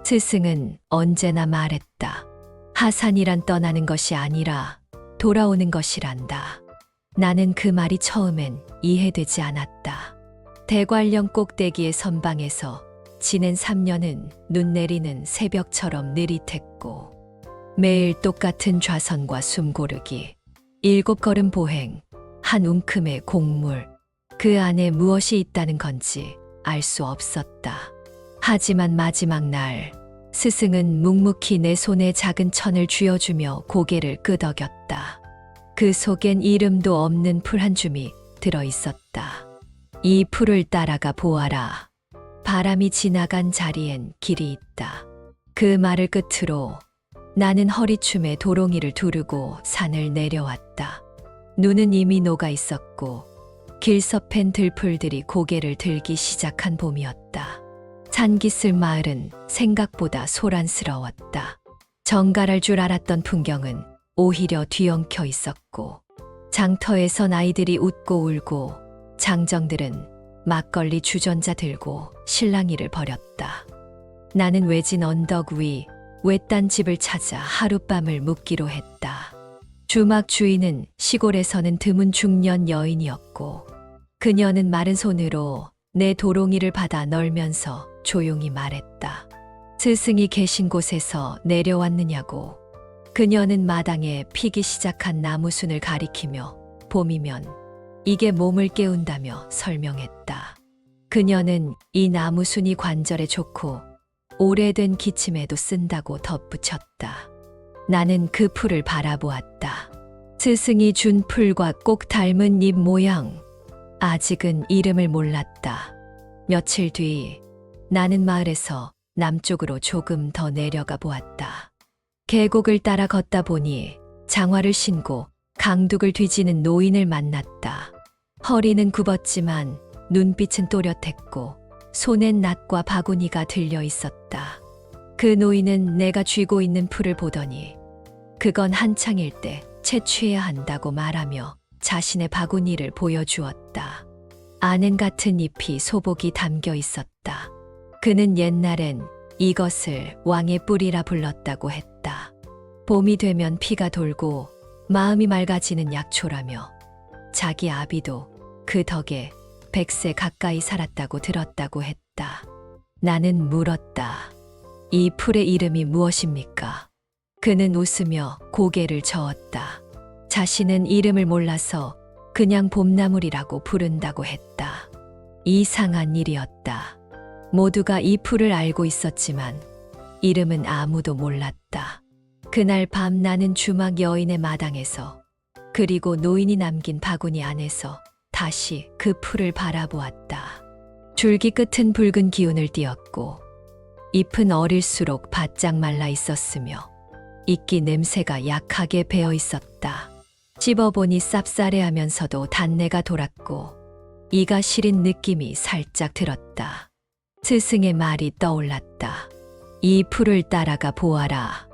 스승은 언제나 말했다. 하산이란 떠나는 것이 아니라 돌아오는 것이란다. 나는 그 말이 처음엔 이해되지 않았다. 대관령 꼭대기의 선방에서 지낸 3년은 눈 내리는 새벽처럼 느릿했고 매일 똑같은 좌선과 숨고르기, 7걸음 보행, 한 움큼의 곡물, 그 안에 무엇이 있다는 건지 알 수 없었다. 하지만 마지막 날 스승은 묵묵히 내 손에 작은 천을 쥐어주며 고개를 끄덕였다. 그 속엔 이름도 없는 풀 한 줌이 들어있었다. 이 풀을 따라가 보아라. 바람이 지나간 자리엔 길이 있다. 그 말을 끝으로 나는 허리춤에 도롱이를 두르고 산을 내려왔다. 눈은 이미 녹아 있었고 길섭한 들풀들이 고개를 들기 시작한 봄이었다. 산기슭 마을은 생각보다 소란스러웠다. 정갈할 줄 알았던 풍경은 오히려 뒤엉켜 있었고 장터에선 아이들이 웃고 울고 장정들은 막걸리 주전자 들고 실랑이를 벌였다. 나는 외진 언덕 위 외딴 집을 찾아 하룻밤을 묵기로 했다. 주막 주인은 시골에서는 드문 중년 여인이었고 그녀는 마른 손으로 내 도롱이를 받아 널면서 조용히 말했다. 스승이 계신 곳에서 내려왔느냐고. 그녀는 마당에 피기 시작한 나무순을 가리키며 봄이면 이게 몸을 깨운다며 설명했다. 그녀는 이 나무순이 관절에 좋고 오래된 기침에도 쓴다고 덧붙였다. 나는 그 풀을 바라보았다. 스승이 준 풀과 꼭 닮은 잎 모양. 아직은 이름을 몰랐다. 며칠 뒤 나는 마을에서 남쪽으로 조금 더 내려가 보았다. 계곡을 따라 걷다 보니 장화를 신고 강둑을 뒤지는 노인을 만났다. 허리는 굽었지만 눈빛은 또렷했고 손엔 낫과 바구니가 들려 있었다. 그 노인은 내가 쥐고 있는 풀을 보더니 그건 한창일 때 채취해야 한다고 말하며 자신의 바구니를 보여주었다. 아낸 같은 잎이 소복이 담겨 있었다. 그는 옛날엔 이것을 왕의 뿌리라 불렀다고 했다. 봄이 되면 피가 돌고 마음이 맑아지는 약초라며 자기 아비도 그 덕에 100세 가까이 살았다고 들었다고 했다. 나는 물었다. 이 풀의 이름이 무엇입니까? 그는 웃으며 고개를 저었다. 자신은 이름을 몰라서 그냥 봄나물이라고 부른다고 했다. 이상한 일이었다. 모두가 이 풀을 알고 있었지만 이름은 아무도 몰랐다. 그날 밤 나는 주막 여인의 마당에서 그리고 노인이 남긴 바구니 안에서 다시 그 풀을 바라보았다. 줄기 끝은 붉은 기운을 띠었고 잎은 어릴수록 바짝 말라 있었으며 이끼 냄새가 약하게 배어 있었다. 씹어보니 쌉싸래하면서도 단내가 돌았고 이가 시린 느낌이 살짝 들었다. 스승의 말이 떠올랐다. 이 풀을 따라가 보아라.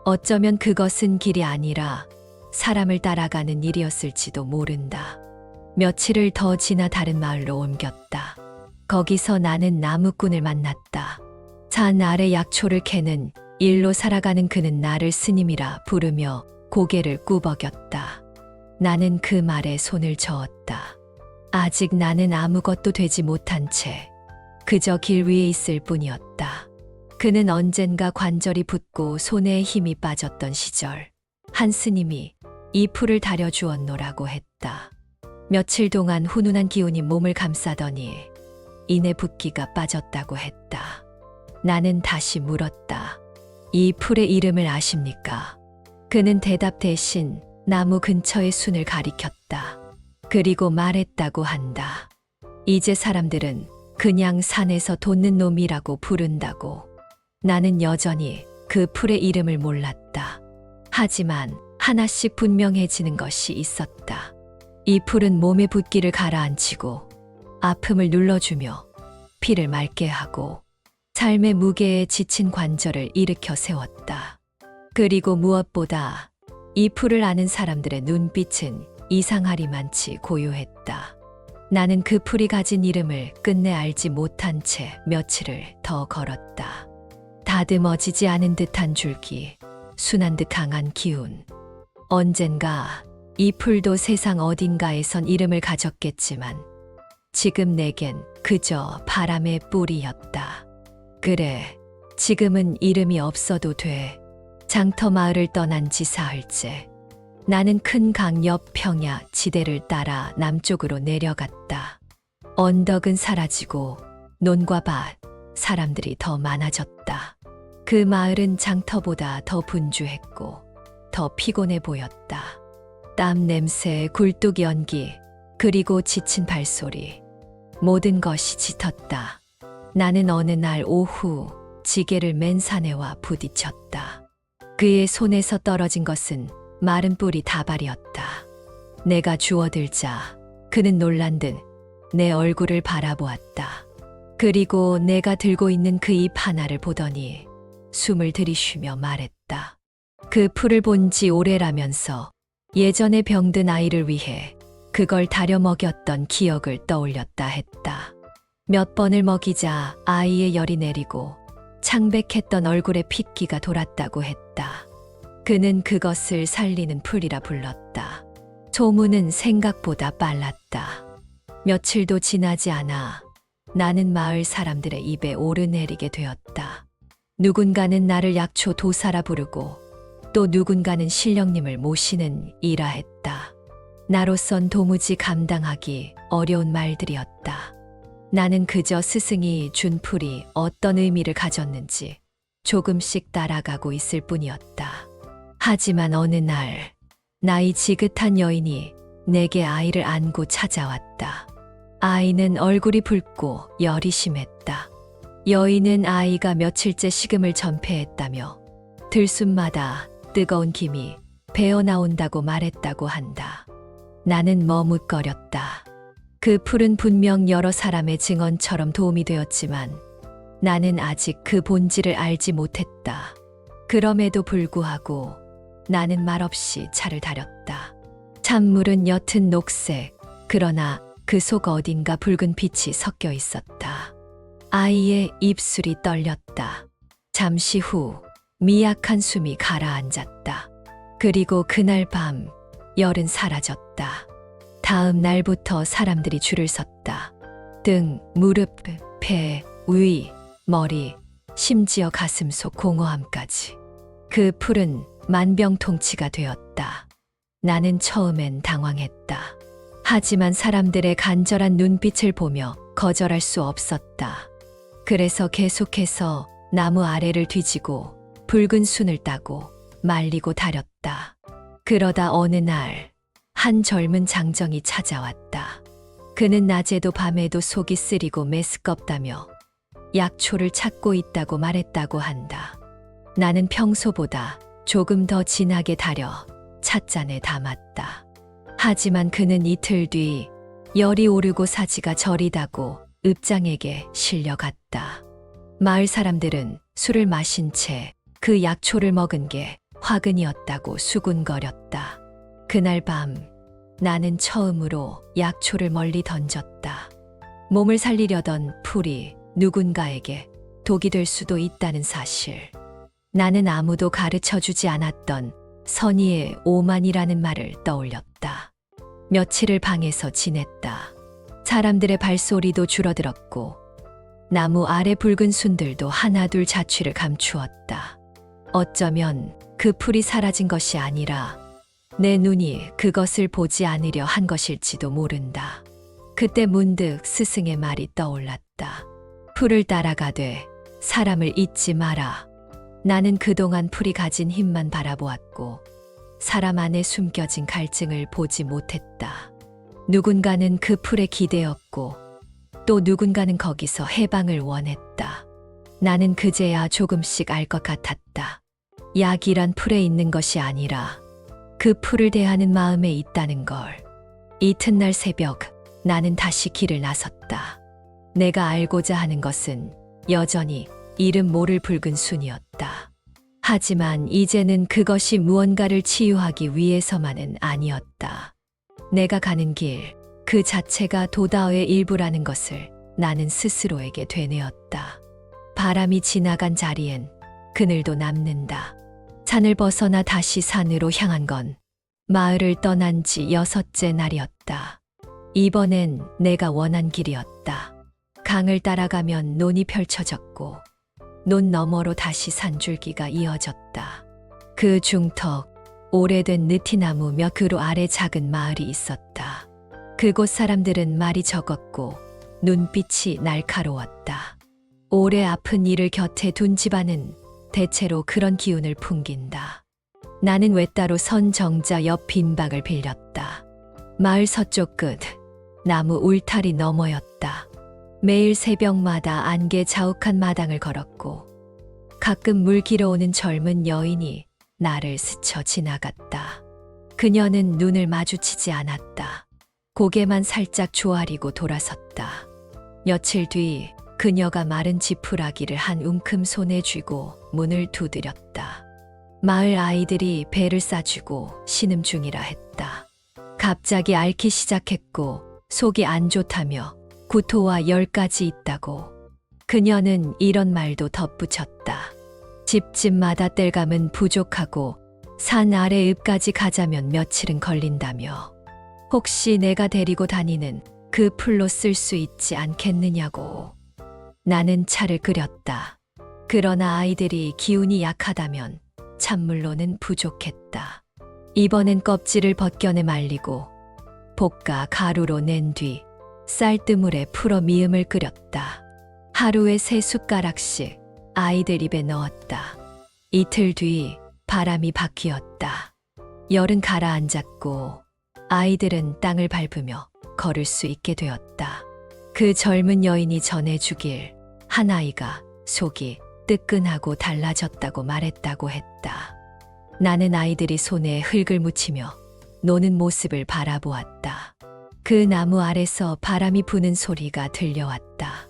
어쩌면 그것은 길이 아니라 사람을 따라가는 일이었을지도 모른다. 며칠을 더 지나 다른 마을로 옮겼다. 거기서 나는 나무꾼을 만났다. 산 아래 약초를 캐는 일로 살아가는 그는 나를 스님이라 부르며 고개를 꾸벅였다. 나는 그 말에 손을 저었다. 아직 나는 아무것도 되지 못한 채 그저 길 위에 있을 뿐이었다. 그는 언젠가 관절이 붓고 손에 힘이 빠졌던 시절 한 스님이 이 풀을 다려주었노라고 했다. 며칠 동안 훈훈한 기운이 몸을 감싸더니 이내 붓기가 빠졌다고 했다. 나는 다시 물었다. 이 풀의 이름을 아십니까? 그는 대답 대신 나무 근처의 순을 가리켰다. 그리고 말했다고 한다. 이제 사람들은 그냥 산에서 돋는 놈이라고 부른다고. 나는 여전히 그 풀의 이름을 몰랐다. 하지만 하나씩 분명해지는 것이 있었다. 이 풀은 몸의 붓기를 가라앉히고 아픔을 눌러주며 피를 맑게 하고 삶의 무게에 지친 관절을 일으켜 세웠다. 그리고 무엇보다 이 풀을 아는 사람들의 눈빛은 이상하리만치 고요했다. 나는 그 풀이 가진 이름을 끝내 알지 못한 채 며칠을 더 걸었다. 다듬어지지 않은 듯한 줄기, 순한 듯 강한 기운. 언젠가 이 풀도 세상 어딘가에선 이름을 가졌겠지만 지금 내겐 그저 바람의 뿌리였다. 그래, 지금은 이름이 없어도 돼. 장터 마을을 떠난 지 사흘째. 나는 큰 강 옆 평야 지대를 따라 남쪽으로 내려갔다. 언덕은 사라지고 논과 밭, 사람들이 더 많아졌다. 그 마을은 장터보다 더 분주했고 더 피곤해 보였다. 땀 냄새, 굴뚝 연기, 그리고 지친 발소리. 모든 것이 짙었다. 나는 어느 날 오후 지게를 맨 사내와 부딪혔다. 그의 손에서 떨어진 것은 마른 뿌리 다발이었다. 내가 주워들자 그는 놀란 듯 내 얼굴을 바라보았다. 그리고 내가 들고 있는 그 잎 하나를 보더니 숨을 들이쉬며 말했다. 그 풀을 본 지 오래라면서 예전에 병든 아이를 위해 그걸 다려 먹였던 기억을 떠올렸다 했다. 몇 번을 먹이자 아이의 열이 내리고 창백했던 얼굴에 핏기가 돌았다고 했다. 그는 그것을 살리는 풀이라 불렀다. 소문은 생각보다 빨랐다. 며칠도 지나지 않아 나는 마을 사람들의 입에 오르내리게 되었다. 누군가는 나를 약초 도사라 부르고 또 누군가는 신령님을 모시는 이라 했다. 나로선 도무지 감당하기 어려운 말들이었다. 나는 그저 스승이 준 풀이 어떤 의미를 가졌는지 조금씩 따라가고 있을 뿐이었다. 하지만 어느 날 나이 지긋한 여인이 내게 아이를 안고 찾아왔다. 아이는 얼굴이 붉고 열이 심했다. 여인은 아이가 며칠째 식음을 전폐했다며 들숨마다 뜨거운 김이 배어나온다고 말했다고 한다. 나는 머뭇거렸다. 그 풀은 분명 여러 사람의 증언처럼 도움이 되었지만 나는 아직 그 본질을 알지 못했다. 그럼에도 불구하고 나는 말없이 차를 다렸다. 찬물은 옅은 녹색, 그러나 그 속 어딘가 붉은 빛이 섞여 있었다. 아이의 입술이 떨렸다. 잠시 후 미약한 숨이 가라앉았다. 그리고 그날 밤 열은 사라졌다. 다음 날부터 사람들이 줄을 섰다. 등, 무릎, 배, 위, 머리, 심지어 가슴 속 공허함까지. 그 풀은 만병통치가 되었다. 나는 처음엔 당황했다. 하지만 사람들의 간절한 눈빛을 보며 거절할 수 없었다. 그래서 계속해서 나무 아래를 뒤지고 붉은 순을 따고 말리고 다렸다. 그러다 어느 날 한 젊은 장정이 찾아왔다. 그는 낮에도 밤에도 속이 쓰리고 메스껍다며 약초를 찾고 있다고 말했다고 한다. 나는 평소보다 조금 더 진하게 달여 찻잔에 담았다. 하지만 그는 이틀 뒤 열이 오르고 사지가 저리다고 읍장에게 실려갔다. 마을 사람들은 술을 마신 채 그 약초를 먹은 게 화근이었다고 수군거렸다. 그날 밤 나는 처음으로 약초를 멀리 던졌다. 몸을 살리려던 풀이 누군가에게 독이 될 수도 있다는 사실. 나는 아무도 가르쳐주지 않았던 선의의 오만이라는 말을 떠올렸다. 며칠을 방에서 지냈다. 사람들의 발소리도 줄어들었고 나무 아래 붉은 순들도 하나둘 자취를 감추었다. 어쩌면 그 풀이 사라진 것이 아니라 내 눈이 그것을 보지 않으려 한 것일지도 모른다. 그때 문득 스승의 말이 떠올랐다. 풀을 따라가되 사람을 잊지 마라. 나는 그동안 풀이 가진 힘만 바라보았고 사람 안에 숨겨진 갈증을 보지 못했다. 누군가는 그 풀에 기대었고 또 누군가는 거기서 해방을 원했다. 나는 그제야 조금씩 알 것 같았다. 약이란 풀에 있는 것이 아니라 그 풀을 대하는 마음에 있다는 걸. 이튿날 새벽 나는 다시 길을 나섰다. 내가 알고자 하는 것은 여전히 이름 모를 붉은 순이었다. 하지만 이제는 그것이 무언가를 치유하기 위해서만은 아니었다. 내가 가는 길, 그 자체가 도다어의 일부라는 것을 나는 스스로에게 되뇌었다. 바람이 지나간 자리엔 그늘도 남는다. 산을 벗어나 다시 산으로 향한 건 마을을 떠난 지 6째 날이었다. 이번엔 내가 원한 길이었다. 강을 따라가면 논이 펼쳐졌고 논 너머로 다시 산줄기가 이어졌다. 그 중턱 오래된 느티나무 몇 그루 아래 작은 마을이 있었다. 그곳 사람들은 말이 적었고 눈빛이 날카로웠다. 오래 아픈 이를 곁에 둔 집안은 대체로 그런 기운을 풍긴다. 나는 외따로 선 정자 옆 빈방을 빌렸다. 마을 서쪽 끝 나무 울타리 너머였다. 매일 새벽마다 안개 자욱한 마당을 걸었고 가끔 물 길어오는 젊은 여인이 나를 스쳐 지나갔다. 그녀는 눈을 마주치지 않았다. 고개만 살짝 조아리고 돌아섰다. 며칠 뒤 그녀가 마른 지푸라기를 한 움큼 손에 쥐고 문을 두드렸다. 마을 아이들이 배를 싸주고 신음 중이라 했다. 갑자기 앓기 시작했고 속이 안 좋다며 구토와 열까지 있다고. 그녀는 이런 말도 덧붙였다. 집집마다 땔감은 부족하고 산 아래 읍까지 가자면 며칠은 걸린다며. 혹시 내가 데리고 다니는 그 풀로 쓸 수 있지 않겠느냐고. 나는 차를 끓였다. 그러나 아이들이 기운이 약하다면 찬물로는 부족했다. 이번엔 껍질을 벗겨내 말리고 볶아 가루로 낸 뒤 쌀뜨물에 풀어 미음을 끓였다. 하루에 3숟가락씩 아이들 입에 넣었다. 이틀 뒤 바람이 바뀌었다. 열은 가라앉았고 아이들은 땅을 밟으며 걸을 수 있게 되었다. 그 젊은 여인이 전해주길 한 아이가 속이 뜨끈하고 달라졌다고 말했다고 했다. 나는 아이들이 손에 흙을 묻히며 노는 모습을 바라보았다. 그 나무 아래서 바람이 부는 소리가 들려왔다.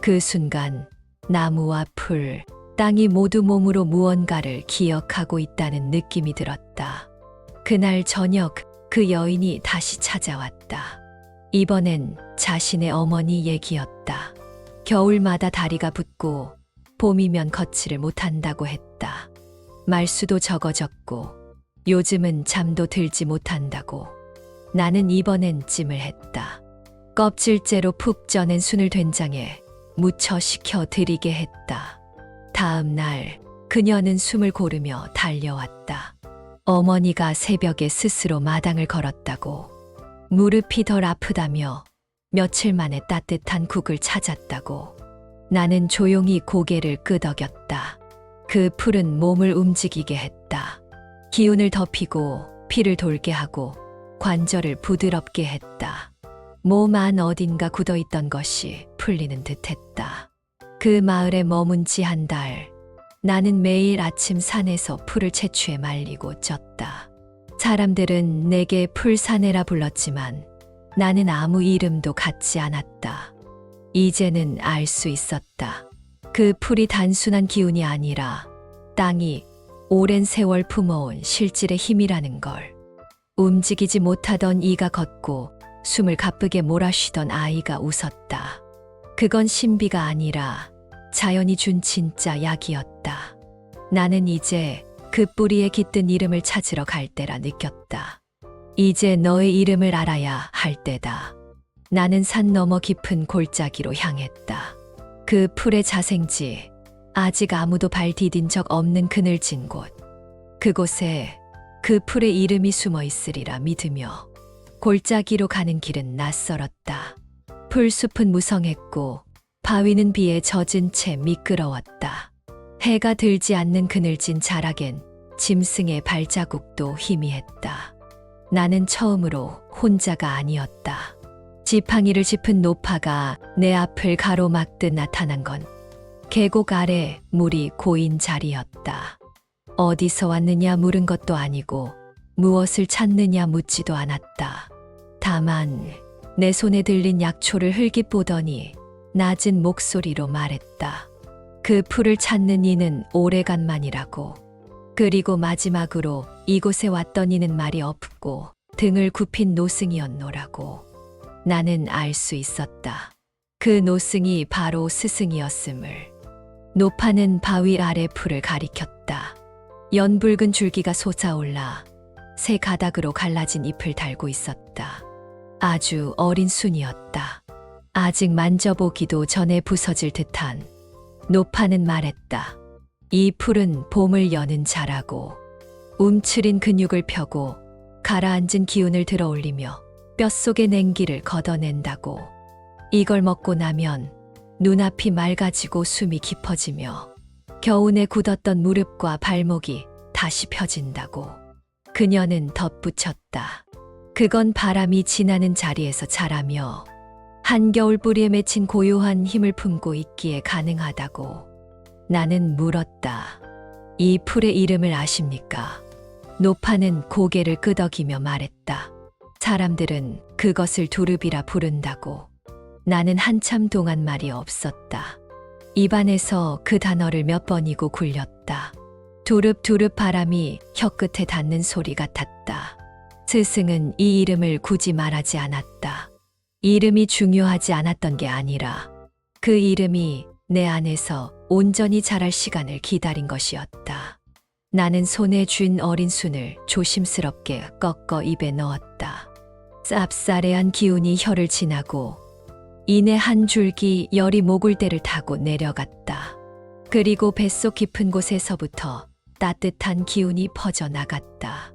그 순간 나무와 풀, 땅이 모두 몸으로 무언가를 기억하고 있다는 느낌이 들었다. 그날 저녁 그 여인이 다시 찾아왔다. 이번엔 자신의 어머니 얘기였다. 겨울마다 다리가 붓고 봄이면 걷지를 못한다고 했다. 말수도 적어졌고 요즘은 잠도 들지 못한다고. 나는 이번엔 찜을 했다. 껍질째로 푹 쪄낸 순을 된장에 무쳐 식혀 드리게 했다. 다음 날 그녀는 숨을 고르며 달려왔다. 어머니가 새벽에 스스로 마당을 걸었다고. 무릎이 덜 아프다며 며칠 만에 따뜻한 국을 찾았다고. 나는 조용히 고개를 끄덕였다. 그 풀은 몸을 움직이게 했다. 기운을 덮이고 피를 돌게 하고 관절을 부드럽게 했다. 몸 안 어딘가 굳어있던 것이 풀리는 듯했다. 그 마을에 머문 지 한 달, 나는 매일 아침 산에서 풀을 채취해 말리고 쪘다. 사람들은 내게 풀사내라 불렀지만 나는 아무 이름도 갖지 않았다. 이제는 알 수 있었다. 그 풀이 단순한 기운이 아니라 땅이 오랜 세월 품어온 실질의 힘이라는 걸. 움직이지 못하던 이가 걷고 숨을 가쁘게 몰아쉬던 아이가 웃었다. 그건 신비가 아니라 자연이 준 진짜 약이었다. 나는 이제 그 뿌리에 깃든 이름을 찾으러 갈 때라 느꼈다. 이제 너의 이름을 알아야 할 때다. 나는 산 너머 깊은 골짜기로 향했다. 그 풀의 자생지, 아직 아무도 발 디딘 적 없는 그늘진 곳. 그곳에 그 풀의 이름이 숨어 있으리라 믿으며 골짜기로 가는 길은 낯설었다. 풀숲은 무성했고 바위는 비에 젖은 채 미끄러웠다. 해가 들지 않는 그늘진 자락엔 짐승의 발자국도 희미했다. 나는 처음으로 혼자가 아니었다. 지팡이를 짚은 노파가 내 앞을 가로막듯 나타난 건 계곡 아래 물이 고인 자리였다. 어디서 왔느냐 물은 것도 아니고 무엇을 찾느냐 묻지도 않았다. 다만 내 손에 들린 약초를 흘깃 보더니 낮은 목소리로 말했다. 그 풀을 찾는 이는 오래간만이라고. 그리고 마지막으로 이곳에 왔던 이는 말이 없고 등을 굽힌 노승이었노라고. 나는 알 수 있었다. 그 노승이 바로 스승이었음을. 노파는 바위 아래 풀을 가리켰다. 연붉은 줄기가 솟아올라 새 가닥으로 갈라진 잎을 달고 있었다. 아주 어린 순이었다. 아직 만져보기도 전에 부서질 듯한. 노파는 말했다. 이 풀은 봄을 여는 자라고 움츠린 근육을 펴고 가라앉은 기운을 들어올리며 뼛속의 냉기를 걷어낸다고. 이걸 먹고 나면 눈앞이 맑아지고 숨이 깊어지며 겨우내 굳었던 무릎과 발목이 다시 펴진다고. 그녀는 덧붙였다. 그건 바람이 지나는 자리에서 자라며 한겨울 뿌리에 맺힌 고요한 힘을 품고 있기에 가능하다고. 나는 물었다. 이 풀의 이름을 아십니까? 노파는 고개를 끄덕이며 말했다. 사람들은 그것을 두릅이라 부른다고. 나는 한참 동안 말이 없었다. 입안에서 그 단어를 몇 번이고 굴렸다. 두릅 바람이 혀끝에 닿는 소리 같았다. 스승은 이 이름을 굳이 말하지 않았다. 이름이 중요하지 않았던 게 아니라 그 이름이 내 안에서 온전히 자랄 시간을 기다린 것이었다. 나는 손에 쥔 어린 순을 조심스럽게 꺾어 입에 넣었다. 쌉싸래한 기운이 혀를 지나고 이내 한 줄기 열이 모굴대를 타고 내려갔다. 그리고 뱃속 깊은 곳에서부터 따뜻한 기운이 퍼져나갔다.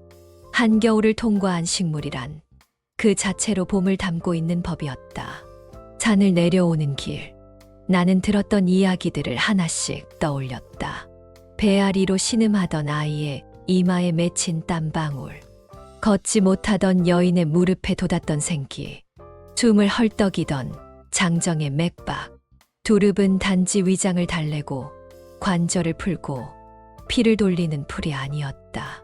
한겨울을 통과한 식물이란 그 자체로 봄을 담고 있는 법이었다. 산을 내려오는 길, 나는 들었던 이야기들을 하나씩 떠올렸다. 배앓이로 신음하던 아이의 이마에 맺힌 땀방울, 걷지 못하던 여인의 무릎에 돋았던 생기, 숨을 헐떡이던 장정의 맥박. 두릅은 단지 위장을 달래고 관절을 풀고 피를 돌리는 풀이 아니었다.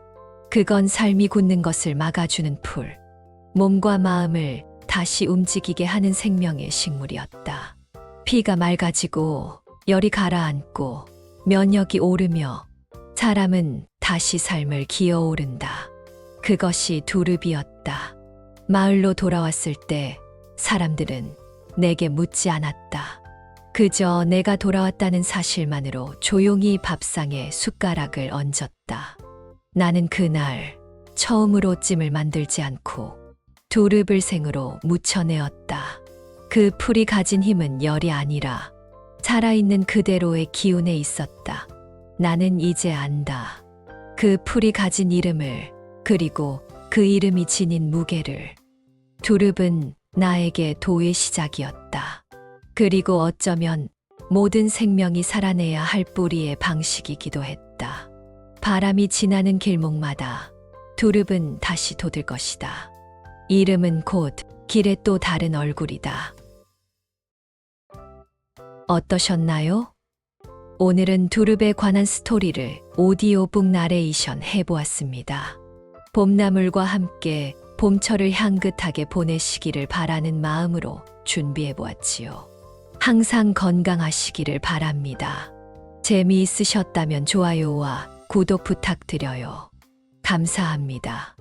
그건 삶이 굳는 것을 막아주는 풀, 몸과 마음을 다시 움직이게 하는 생명의 식물이었다. 피가 맑아지고 열이 가라앉고 면역이 오르며 사람은 다시 삶을 기어오른다. 그것이 두릅이었다. 마을로 돌아왔을 때 사람들은 내게 묻지 않았다. 그저 내가 돌아왔다는 사실만으로 조용히 밥상에 숟가락을 얹었다. 나는 그날 처음으로 찜을 만들지 않고 두릅을 생으로 무쳐내었다. 그 풀이 가진 힘은 열이 아니라 살아있는 그대로의 기운에 있었다. 나는 이제 안다. 그 풀이 가진 이름을, 그리고 그 이름이 지닌 무게를. 두릅은 나에게 도의 시작이었다. 그리고 어쩌면 모든 생명이 살아내야 할 뿌리의 방식이기도 했다. 바람이 지나는 길목마다 두릅은 다시 돋을 것이다. 이름은 곧 길의 또 다른 얼굴이다. 어떠셨나요? 오늘은 두릅에 관한 스토리를 오디오북 나레이션 해보았습니다. 봄나물과 함께 봄철을 향긋하게 보내시기를 바라는 마음으로 준비해보았지요. 항상 건강하시기를 바랍니다. 재미있으셨다면 좋아요와 구독 부탁드려요. 감사합니다.